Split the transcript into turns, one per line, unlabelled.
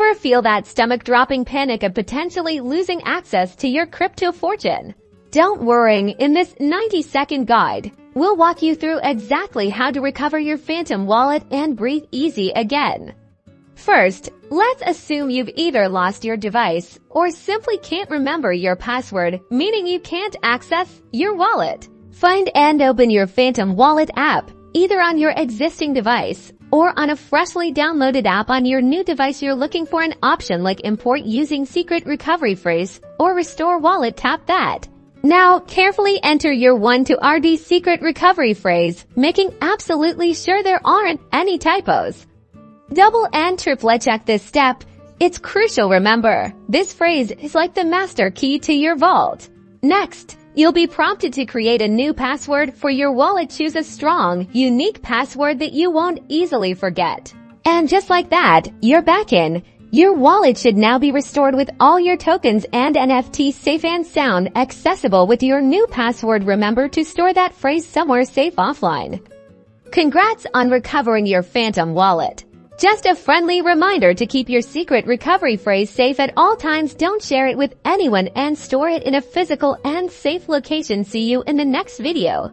Ever feel that stomach-dropping panic of potentially losing access to your crypto fortune? Don't worry, in this 90-second guide, we'll walk you through exactly how to recover your phantom wallet and breathe easy again. First, let's assume you've either lost your device or simply can't remember your password, meaning you can't access your wallet. Find and open your Phantom Wallet app, either on your existing device or on a freshly downloaded app on your new device. You're looking for an option like import using secret recovery phrase or restore wallet. Tap that. Now, carefully enter your 1 to RD secret recovery phrase, making absolutely sure there aren't any typos. Double and triple check this step. It's crucial. Remember, this phrase is like the master key to your vault. Next, you'll be prompted to create a new password for your wallet. Choose a strong, unique password that you won't easily forget. And just like that, you're back in. Your wallet should now be restored with all your tokens and NFTs safe and sound, accessible with your new password. Remember to store that phrase somewhere safe offline. Congrats on recovering your Phantom wallet. Just a friendly reminder to keep your secret recovery phrase safe at all times. Don't share it with anyone and store it in a physical and safe location. See you in the next video.